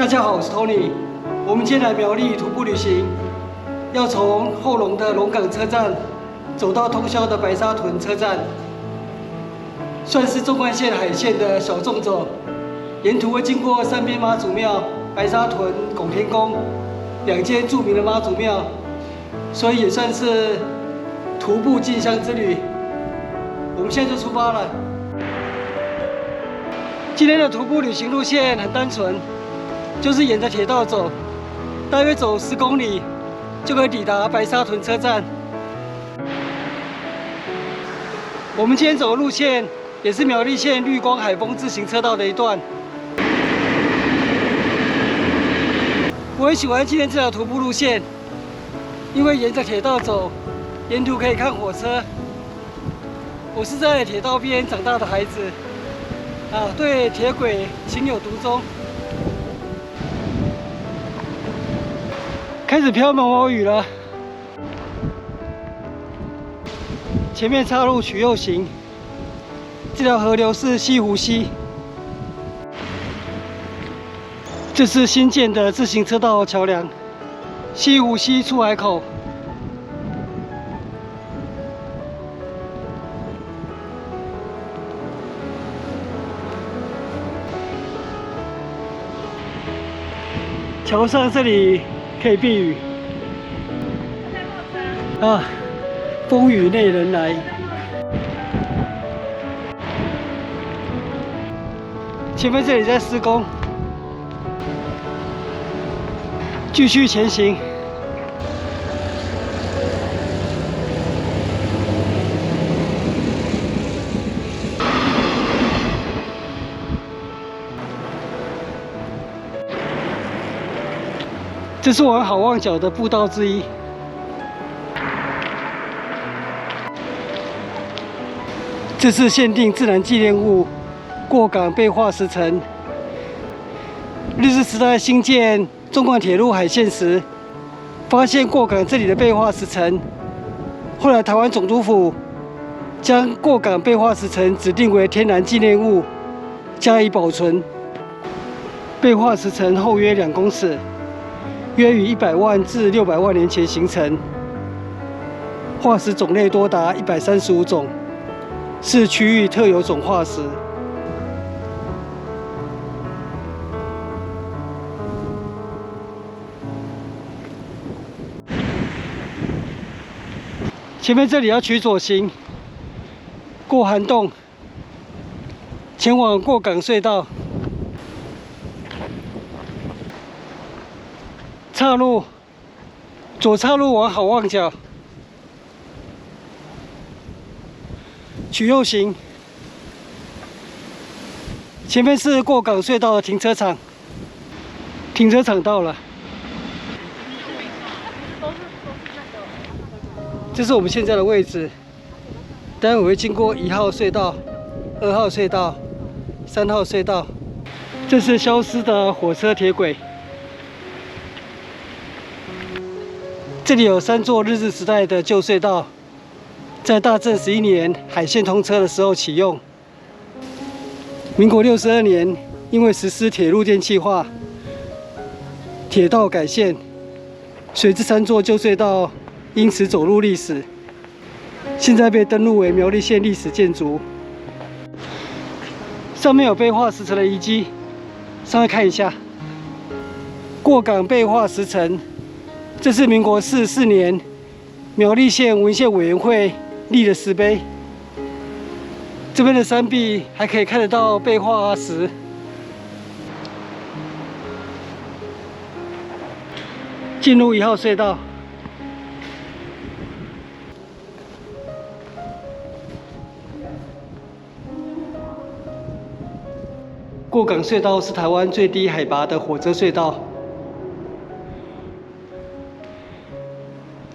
大家好，我是 Tony。我们今天来苗栗徒步旅行，要从后龙的龙岗车站走到通霄的白沙屯车站，算是纵贯线海线的小纵走。沿途会经过三边妈祖庙、白沙屯拱天宫2间著名的妈祖庙，所以也算是徒步进香之旅。我们现在就出发了。今天的徒步旅行路线很单纯，就是沿着铁道走，大约走10公里就可以抵达白沙屯车站。我们今天走的路线也是苗栗县绿光海丰自行车道的一段。我很喜欢今天这条徒步路线，因为沿着铁道走，沿途可以看火车。我是在铁道边长大的孩子，对铁轨情有独钟。开始飘毛毛雨了，前面岔路取右行，这条河流是西湖溪。这是新建的自行车道桥梁，西湖溪出海口。桥上这里可以避雨。风雨内人来。前面这里在施工。继续前行。这是我好望角的步道之一。这是限定自然纪念物过港贝化石层。日治时代兴建纵贯铁路海线时，发现过港这里的贝化石层，后来台湾总督府将过港贝化石层指定为天然纪念物，加以保存。贝化石层厚约2公尺，约于100万至600万年前形成，化石种类多达135种，是区域特有种化石。前面这里要取左行，过涵洞，前往过港隧道。岔路，左岔路往好望角，取右行。前面是过港隧道的停车场，停车场到了。这是我们现在的位置，待会会经过1号隧道、2号隧道、3号隧道。这是消失的火车铁轨。这里有3座日治时代的旧隧道，在大正11年海线通车的时候启用。民国62年，因为实施铁路电气化，铁道改线，所以这3座旧隧道因此走入历史，现在被登录为苗栗县历史建筑。上面有贝化石层的遗迹，上来看一下。过港贝化石层，这是民国44年苗栗县文献委员会立的石碑。这边的山壁还可以看得到贝化石。进入1号隧道。过港隧道是台湾最低海拔的火车隧道，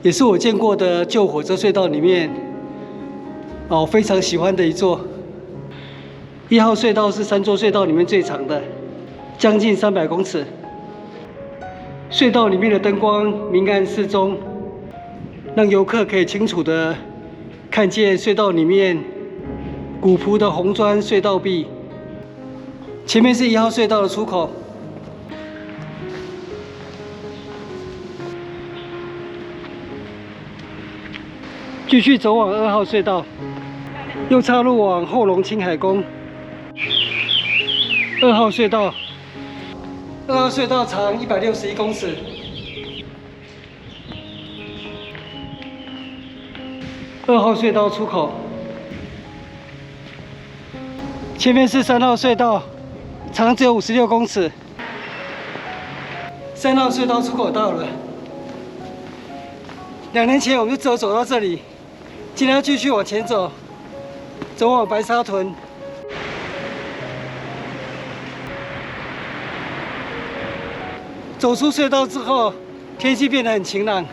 也是我见过的旧火车隧道里面非常喜欢的一座。1号隧道是3座隧道里面最长的，将近300公尺。隧道里面的灯光明暗适中，让游客可以清楚地看见隧道里面古朴的红砖隧道壁。前面是1号隧道的出口，继续走往2号隧道，又岔路往后龙青海宫。2号隧道，2号隧道长161公尺。2号隧道出口，前面是3号隧道，长只有56公尺。3号隧道出口到了。2年前我们就只有走到这里，今天要继续往前走，走往白沙屯。走出隧道之后，天气变得很晴朗。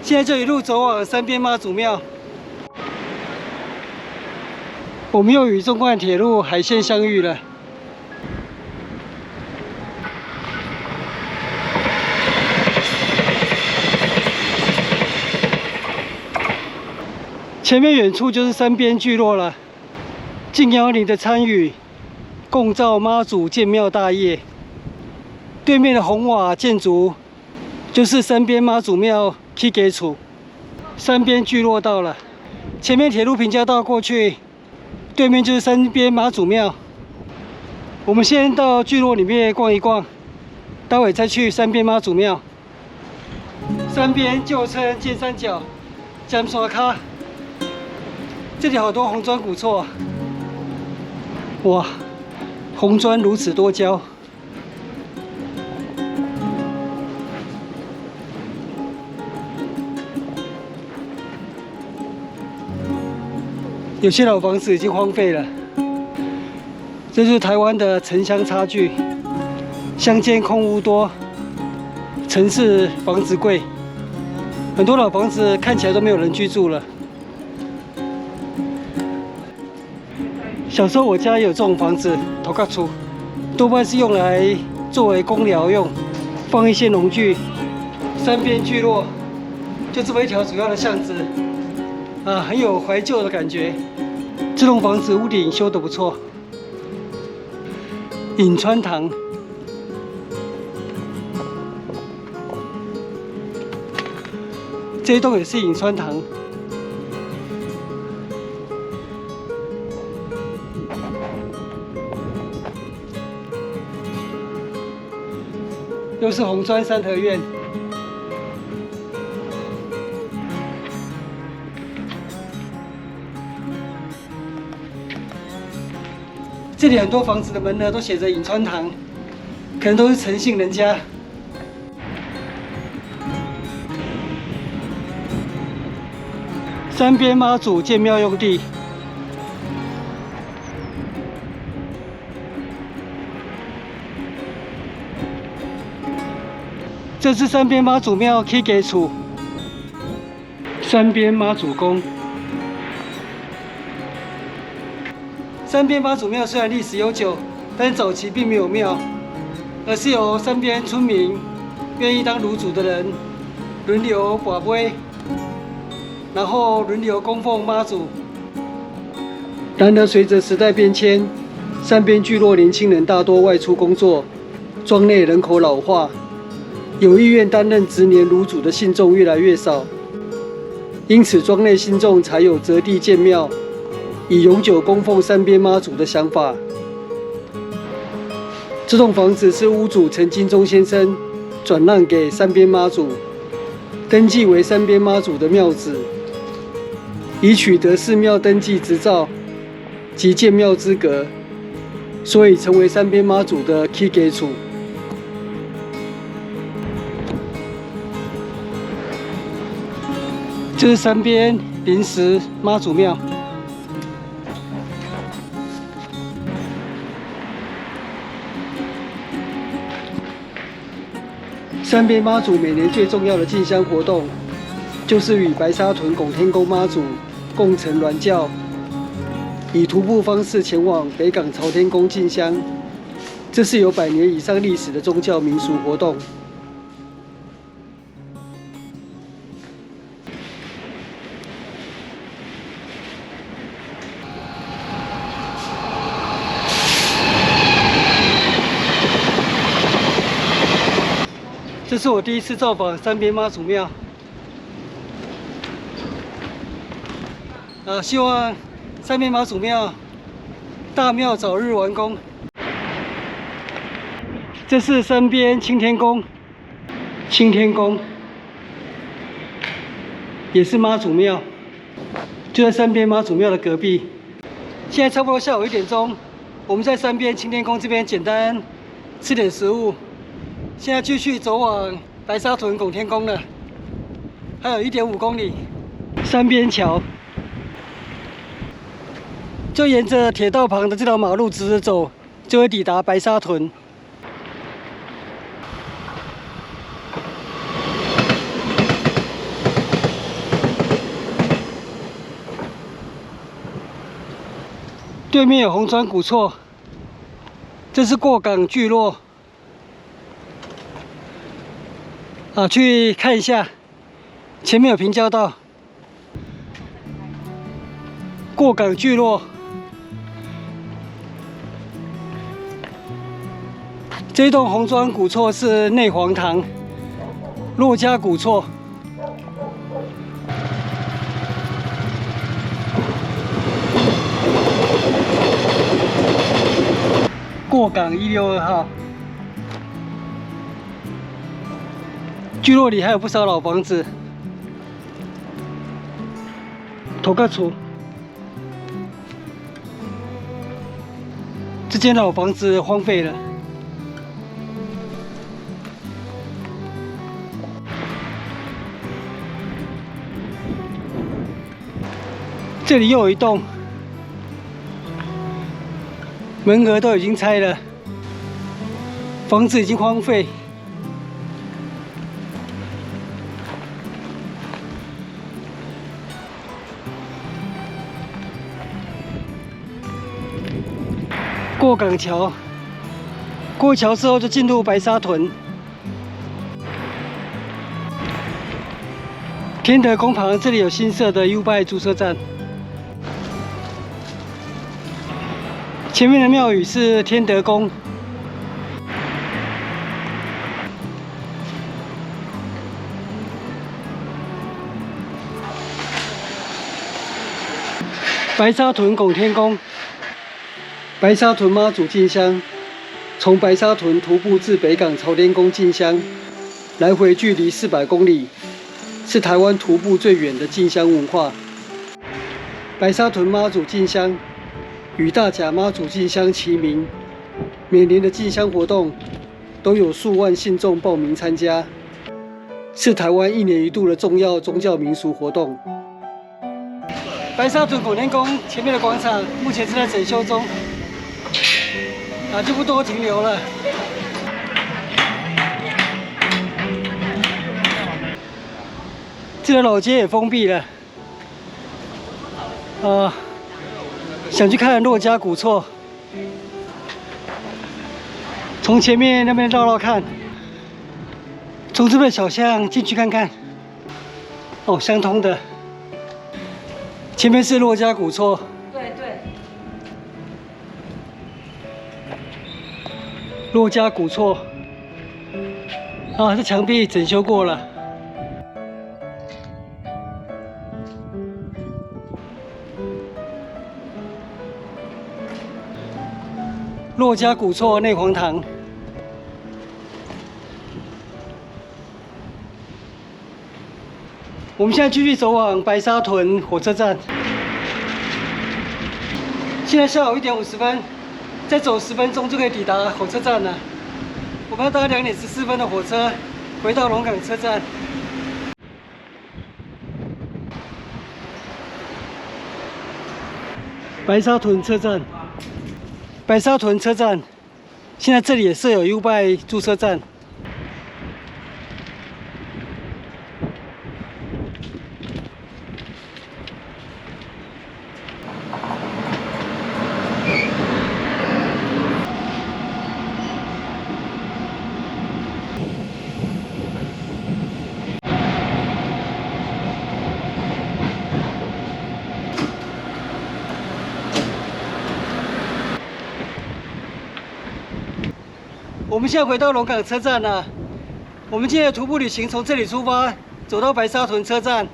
现在就一路走往三边妈祖庙。我们又与纵贯铁路海线相遇了。前面远处就是三边聚落了。敬邀您的参与，共造妈祖建庙大业。对面的红瓦建筑就是三边妈祖庙起家厝。三边聚落到了，前面铁路平交道过去，对面就是三边妈祖庙。我们先到聚落里面逛一逛，待会再去三边妈祖庙。三边旧称尖三角、尖山卡，这里好多红砖古厝啊！哇，红砖如此多娇。有些老房子已经荒废了，这就是台湾的城乡差距，乡间空屋多，城市房子贵，很多老房子看起来都没有人居住了。小时候我家也有这种房子，头壳厝，多半是用来作为公寮用，放一些农具。三边聚落就这么一条主要的巷子。很有怀旧的感觉。这栋房子屋顶修得不错。隐川堂，这一栋也是隐川堂。又是红砖三合院。这里很多房子的门呢都写着隐川堂，可能都是陈姓人家。三边妈祖建庙用地，这是三边妈祖庙起家厝，三边妈祖宫。三边妈祖庙虽然历史悠久，但早期并没有庙，而是由三边村民愿意当炉主的人轮流跋杯，然后轮流供奉妈祖。然而，随着时代变迁，三边聚落年轻人大多外出工作，庄内人口老化，有意愿担任执年炉主的信众越来越少，因此庄内信众才有择地建庙，以永久供奉三边妈祖的想法。这栋房子是屋主陈金忠先生转让给三边妈祖，登记为三边妈祖的庙址，已取得寺庙登记执照及建庙资格，所以成为三边妈祖的起家厝。这是三边临时妈祖庙。三边妈祖每年最重要的进香活动，就是与白沙屯拱天宫妈祖共乘銮轿，以徒步方式前往北港朝天宫进香。这是有100年以上历史的宗教民俗活动。这是我第一次造访三边妈祖庙。希望三边妈祖庙大庙早日完工。这是三边青天宫，青天宫也是妈祖庙，就在三边妈祖庙的隔壁。现在差不多下午1点钟，我们在三边青天宫这边简单吃点食物，现在继续走往白沙屯拱天宫了，还有1.5公里。三边桥。 就沿着铁道旁的这条马路直着走，就会抵达白沙屯。对面有红砖古厝，这是过港聚落。去看一下，前面有平交道。过港聚落。 这栋红砖古厝是内皇堂，骆家古厝。过港162号，聚落里还有不少老房子。头个厝，这间老房子荒废了。 这里又有一栋，门额都已经拆了，房子已经荒废。过港桥，过桥之后就进入白沙屯。天德宫旁这里有新设的 U-Bike 租车站。 前面的庙宇是天德宫，白沙屯拱天宫，白沙屯妈祖进香，从白沙屯徒步至北港朝天宫进香，来回距离400公里，是台湾徒步最远的进香文化。白沙屯妈祖进香。 与大甲妈祖进香齐名，每年的进香活动都有数万信众报名参加，是台湾1年1度的重要宗教民俗活动。白沙屯拱天宫前面的广场目前正在整修中，就不多停留了。这条老街也封闭了，想去看骆家古厝，从前面那边绕绕看，从这边小巷进去看看。哦，相通的。前面是骆家古厝。对对。骆家古厝。这墙壁整修过了。 骆家古厝内皇堂，我们现在继续走往白沙屯火车站。现在下午1点50分，再走10分钟就可以抵达火车站了。我们要搭2点14分的火车回到龙岗车站。白沙屯车站。 白沙屯车站，现在这里也设有 U-Bike 驻车站。我们现在回到龙岗车站了。我们今天的徒步旅行从这里出发，走到白沙屯车站，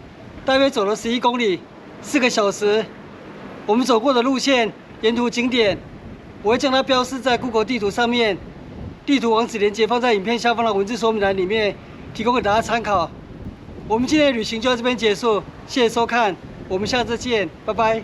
大约走了11公里， 4个小时，我们走过的路线、沿途景点，我会将它标示在 Google 地图上面。地图网址连接放在影片下方的文字说明栏里面，提供给大家参考。我们今天的旅行就到这边结束，谢谢收看，我们下次见，拜拜。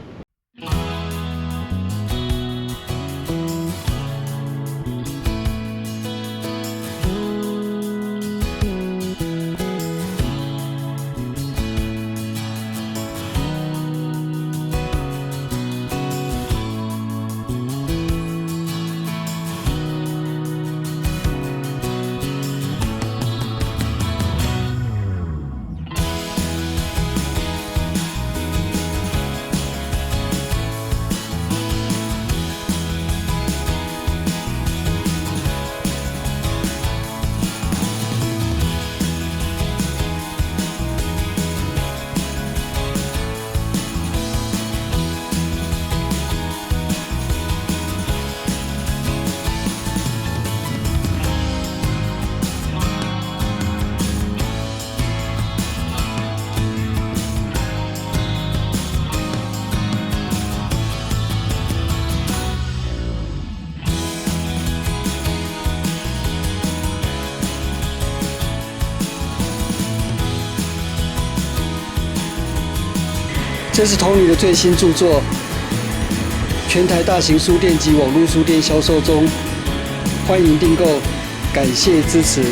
这是 Tony 的最新著作，全台大型书店及网络书店销售中，欢迎订购，感谢支持。